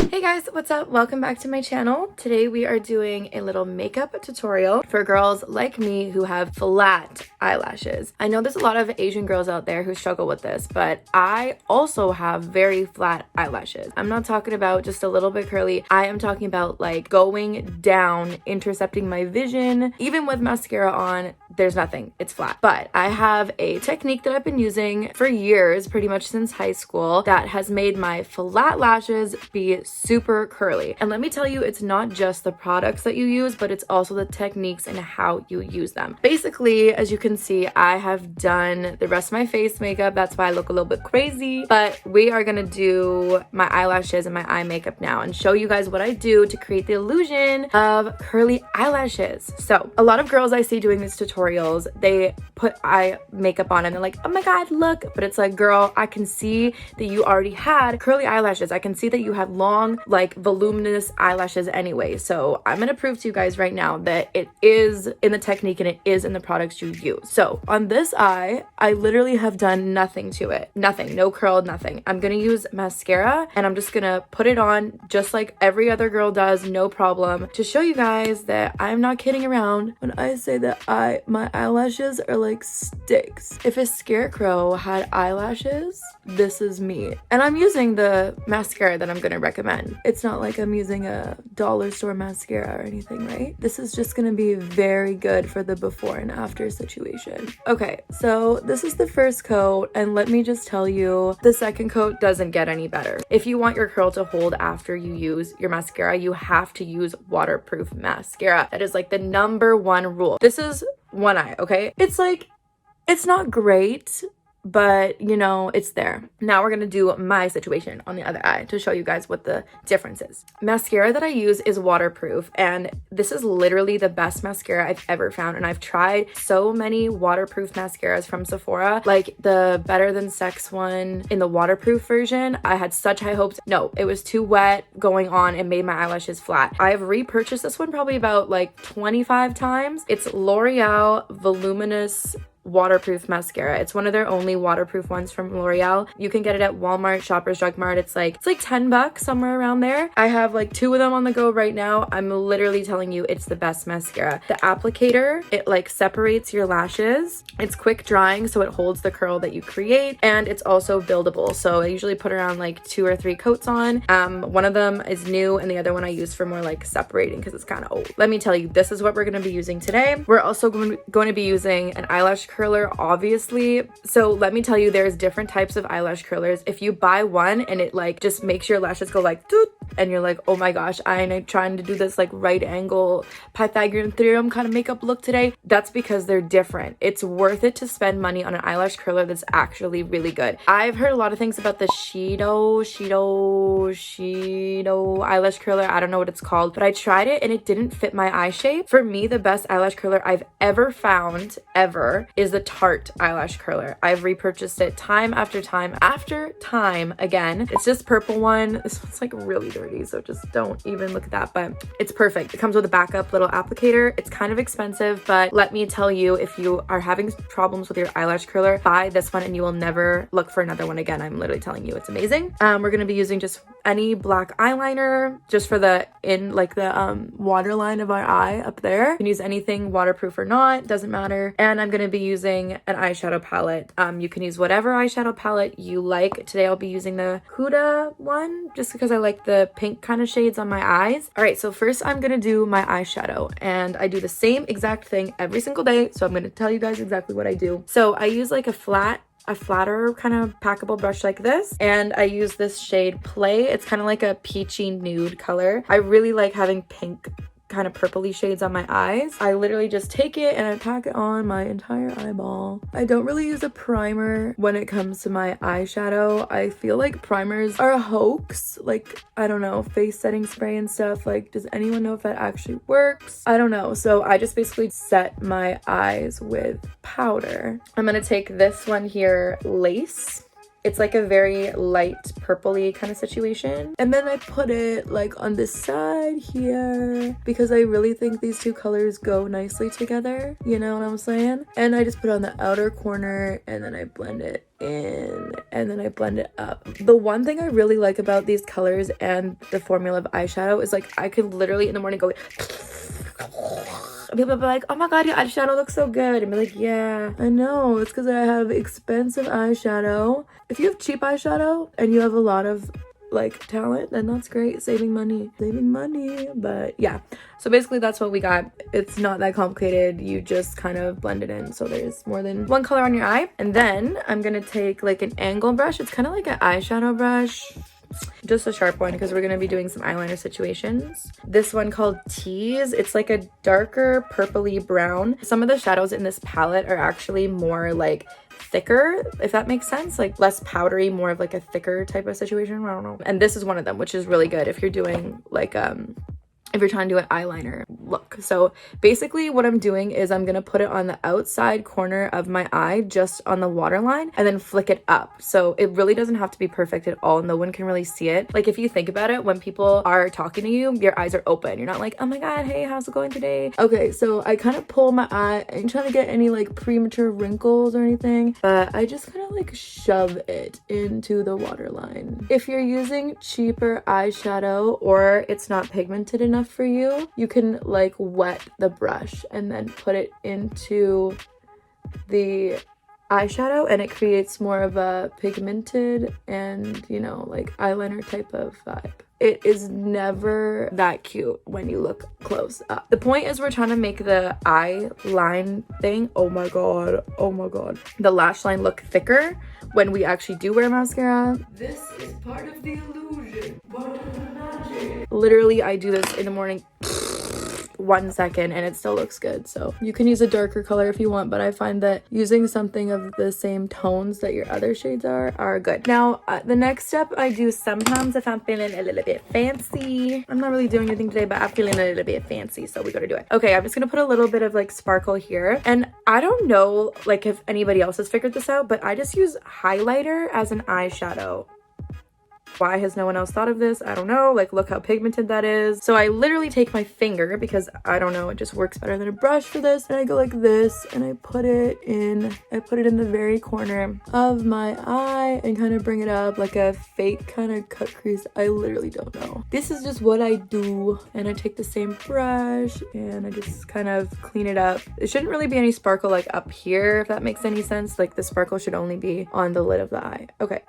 Hey guys, what's up? Welcome back to my channel. Today we are doing a little makeup tutorial for girls like me who have flat eyelashes. I know there's a lot of Asian girls out there who struggle with this, but I also have very flat eyelashes. I'm not talking about just a little bit curly. I am talking about like going down, intercepting my vision. Even with mascara on, there's nothing. It's flat. But I have a technique that I've been using for years, pretty much since high school, that has made my flat lashes be super curly. And let me tell you, it's not just the products that you use, but it's also the techniques and how you use them. Basically, as you can see, I have done the rest of my face makeup. That's why I look a little bit crazy, but we are gonna do my eyelashes and my eye makeup now and show you guys what I do to create the illusion of curly eyelashes. So a lot of girls I see doing these tutorials, they put eye makeup on and they're like, oh my god, look. But it's like, girl, I can see that you already had curly eyelashes. I can see that you have long, like voluminous eyelashes anyway. So I'm gonna prove to you guys right now that it is in the technique and it is in the products you use. So on this eye, I literally have done nothing to it. Nothing, no curl, nothing. I'm gonna use mascara and I'm just gonna put it on just like every other girl does, no problem, to show you guys that I'm not kidding around when I say that my eyelashes are like sticks. If a scarecrow had eyelashes, this is me. And I'm using the mascara that I'm gonna recommend. It's not like I'm using a dollar store mascara or anything, right? This is just gonna be very good for the before and after situation. Okay, so this is the first coat, and let me just tell you, the second coat doesn't get any better. If you want your curl to hold after you use your mascara, you have to use waterproof mascara. That is like the #1 rule. This is one eye, okay? It's like, it's not great, but you know, it's there. Now we're gonna do my situation on the other eye to show you guys what the difference is. Mascara that I use is waterproof, and this is literally the best mascara I've ever found. And I've tried so many waterproof mascaras from Sephora, like the Better Than Sex one in the waterproof version. I had such high hopes. No, it was too wet going on and made my eyelashes flat. I've repurchased this one probably about like 25 times. It's L'Oreal Voluminous waterproof mascara. It's one of their only waterproof ones from L'Oreal. You can get it at Walmart, Shoppers Drug Mart. It's like $10 somewhere around there. I have like 2 of them on the go right now. I'm literally telling you, it's the best mascara. The applicator, it like separates your lashes. It's quick drying, so it holds the curl that you create, and it's also buildable. So I usually put around like 2 or 3 coats on. One of them is new and the other one I use for more like separating because it's kind of old. Let me tell you, this is what we're going to be using today. We're also going to be using an eyelash curler, obviously. So let me tell you, there's different types of eyelash curlers. If you buy one and it like just makes your lashes go like doot, and you're like, oh my gosh, I'm trying to do this like right angle Pythagorean theorem kind of makeup look today, that's because they're different. It's worth it to spend money on an eyelash curler that's actually really good. I've heard a lot of things about the Shido eyelash curler. I don't know what it's called, but I tried it and it didn't fit my eye shape. For me, the best eyelash curler I've ever found is the Tarte eyelash curler. I've repurchased it time after time after time again. It's this purple one. This one's like really dirty, so just don't even look at that, but it's perfect. It comes with a backup little applicator. It's kind of expensive, but let me tell you, if you are having problems with your eyelash curler, buy this one and you will never look for another one again. I'm literally telling you, it's amazing. We're gonna be using just any black eyeliner just for the waterline of our eye up there. You can use anything, waterproof or not, doesn't matter. And I'm gonna be using an eyeshadow palette. You can use whatever eyeshadow palette you like. Today I'll be using the Huda one just because I like the pink kind of shades on my eyes. All right, so first I'm gonna do my eyeshadow, and I do the same exact thing every single day, so I'm gonna tell you guys exactly what I do. So I use like a flatter kind of packable brush like this, and I use this shade Play. It's kind of like a peachy nude color. I really like having pink kind of purpley shades on my eyes. I literally just take it and I pack it on my entire eyeball. I don't really use a primer when it comes to my eyeshadow. I feel like primers are a hoax. Like, I don't know, face setting spray and stuff. Like, does anyone know if that actually works? I don't know. So I just basically set my eyes with powder. I'm gonna take this one here, Lace. It's like a very light purpley kind of situation. And then I put it like on this side here because I really think these two colors go nicely together. You know what I'm saying? And I just put it on the outer corner and then I blend it in and then I blend it up. The one thing I really like about these colors and the formula of eyeshadow is like I could literally in the morning go people be like, oh my god, your eyeshadow looks so good, and be like, yeah, I know, it's because I have expensive eyeshadow. If you have cheap eyeshadow and you have a lot of like talent, then that's great. Saving money. But yeah, so basically that's what we got. It's not that complicated. You just kind of blend it in so there's more than one color on your eye. And then I'm gonna take like an angle brush. It's kind of like an eyeshadow brush, just a sharp one, because we're going to be doing some eyeliner situations. This one called Tease. It's like a darker purpley brown. Some of the shadows in this palette are actually more like thicker, if that makes sense, like less powdery, more of like a thicker type of situation. I don't know. And this is one of them, which is really good if you're doing like if you're trying to do an eyeliner look. So basically what I'm doing is I'm gonna put it on the outside corner of my eye, just on the waterline, and then flick it up. So it really doesn't have to be perfect at all. No one can really see it. Like if you think about it, when people are talking to you, your eyes are open. You're not like, oh my god, hey, how's it going today? Okay, so I kind of pull my eye. I ain't trying to get any like premature wrinkles or anything, but I just kind of like shove it into the waterline. If you're using cheaper eyeshadow or it's not pigmented enough for you, you can like wet the brush and then put it into the eyeshadow and it creates more of a pigmented and, you know, like eyeliner type of vibe. It is never that cute when you look close up. The point is we're trying to make the eye line thing, oh my god, the lash line look thicker when we actually do wear mascara. This is part of the illusion, part of the magic. Literally, I do this in the morning, 1 second, and it still looks good. So you can use a darker color if you want, but I find that using something of the same tones that your other shades are good. Now, the next step I do sometimes if I'm feeling a little bit fancy. I'm not really doing anything today, but I'm feeling a little bit fancy, so we gotta do it. Okay, I'm just gonna put a little bit of like sparkle here. And I don't know like if anybody else has figured this out, but I just use highlighter as an eyeshadow. Why has no one else thought of this? I don't know. Like, look how pigmented that is. So I literally take my finger, because I don't know, it just works better than a brush for this, and I go like this and I put it in the very corner of my eye and kind of bring it up like a fake kind of cut crease. I literally don't know. This is just what I do, and I take the same brush and I just kind of clean it up. It shouldn't really be any sparkle like up here, if that makes any sense. Like the sparkle should only be on the lid of the eye. Okay,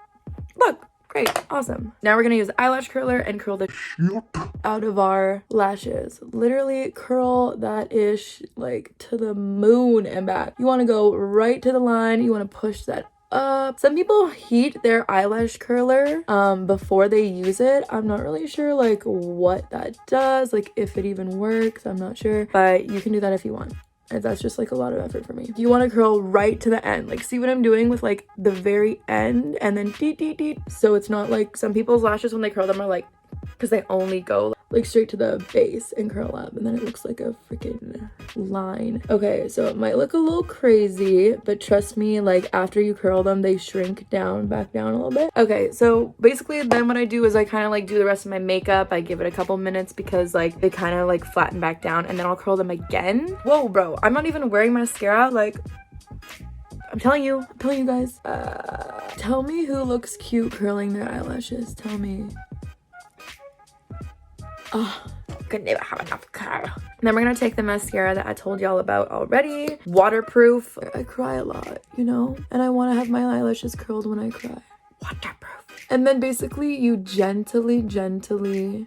look. Great, awesome. Now we're gonna use eyelash curler and curl the out of our lashes. Literally curl that ish like to the moon and back. You wanna go right to the line. You wanna push that up. Some people heat their eyelash curler before they use it. I'm not really sure like what that does, like if it even works. I'm not sure, but you can do that if you want. And that's just like a lot of effort for me. You want to curl right to the end. Like, see what I'm doing with like the very end and then deet, deet, deet. So it's not like some people's lashes when they curl them are like, because they only go like straight to the base and curl up, and then it looks like a freaking line. Okay, so it might look a little crazy, but trust me, like after you curl them, they shrink down, back down a little bit. Okay, so basically then what I do is I kind of like do the rest of my makeup. I give it a couple minutes because like they kind of like flatten back down, and then I'll curl them again. Whoa, bro, I'm not even wearing mascara. Like, I'm telling you guys. Tell me who looks cute curling their eyelashes. Tell me. Oh, could never have enough curl. And then we're gonna take the mascara that I told y'all about already. Waterproof. I cry a lot, you know? And I wanna have my eyelashes curled when I cry. Waterproof. And then basically you gently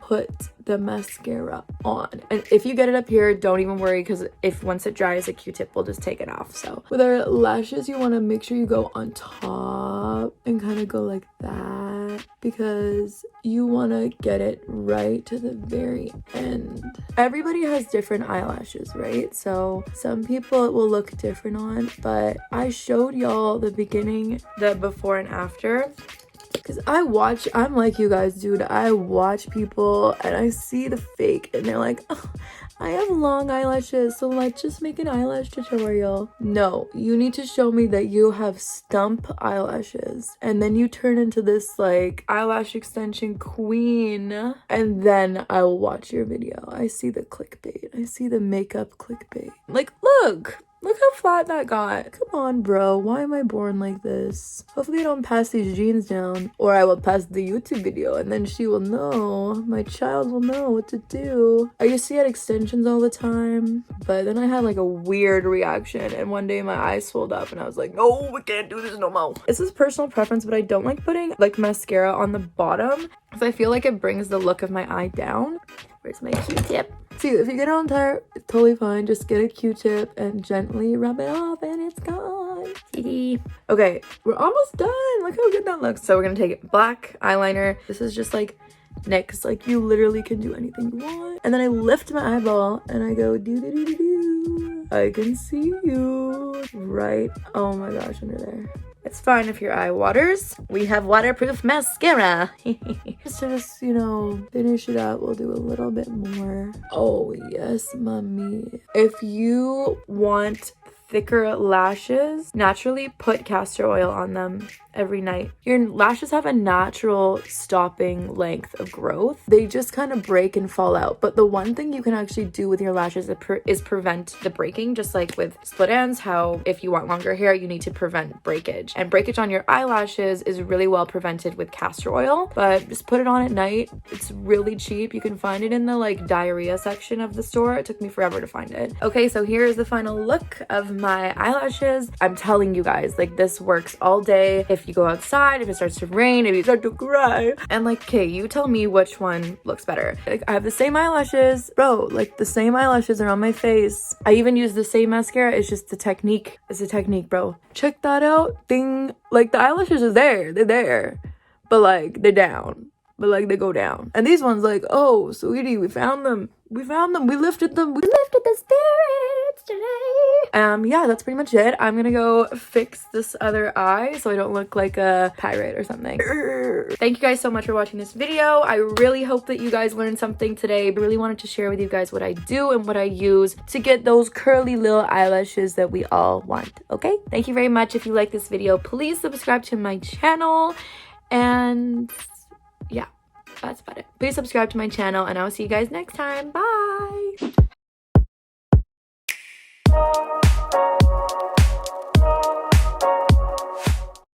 put the mascara on. And if you get it up here, don't even worry, because if once it dries, a Q-tip will just take it off. So with our lashes, you want to make sure you go on top and kind of go like that, because you want to get it right to the very end. Everybody has different eyelashes, right? So some people it will look different on, but I showed y'all the beginning, the before and after. Because I'm like you guys, dude. I watch people and I see the fake and they're like, oh, I have long eyelashes, so let's just make an eyelash tutorial. No, you need to show me that you have stump eyelashes, and then you turn into this like eyelash extension queen, and then I will watch your video. I see the clickbait. I see the makeup clickbait. Like, look how flat that got. Come on, bro. Why am I born like this? Hopefully I don't pass these genes down. Or I will pass the YouTube video and then she will know. My child will know what to do. I used to get extensions all the time. But then I had like a weird reaction. And one day my eyes swelled up and I was like, no, we can't do this no more. This is personal preference, but I don't like putting like mascara on the bottom. Because I feel like it brings the look of my eye down. Where's my Q-tip? See, if you get it on tight, it's totally fine. Just get a Q-tip and gently rub it off and it's gone. Okay, we're almost done. Look how good that looks. So we're gonna take black eyeliner. This is just like NYX. Like, you literally can do anything you want. And then I lift my eyeball and I go do. I can see you. Right, oh my gosh, under there. It's fine if your eye waters. We have waterproof mascara. Just to you know, finish it out, we'll do a little bit more. Oh, yes, mommy. If you want thicker lashes, naturally put castor oil on them every night. Your lashes have a natural stopping length of growth. They just kind of break and fall out. But the one thing you can actually do with your lashes is prevent the breaking, just like with split ends, how if you want longer hair, you need to prevent breakage. And breakage on your eyelashes is really well prevented with castor oil, but just put it on at night. It's really cheap. You can find it in the like diarrhea section of the store. It took me forever to find it. Okay, so here is the final look of my eyelashes. I'm telling you guys, like, this works all day. If you go outside, if it starts to rain, if you start to cry, and like, okay, you tell me which one looks better. Like, I have the same eyelashes, bro. Like, the same eyelashes are on my face. I even use the same mascara. It's just the technique. It's the technique, bro. Check that out. Ding. Like, the eyelashes are there. They're there, but like, they're down. But like, they go down. And these ones, like, oh, sweetie, we found them. We found them. We lifted them. We lifted the spirits today. Yeah, that's pretty much it. I'm gonna go fix this other eye so I don't look like a pirate or something. Thank you guys so much for watching this video. I really hope that you guys learned something today. I really wanted to share with you guys what I do and what I use to get those curly little eyelashes that we all want, okay? Thank you very much. If you like this video, please subscribe to my channel. And yeah, that's about it. Please subscribe to my channel and I will see you guys next time. Bye.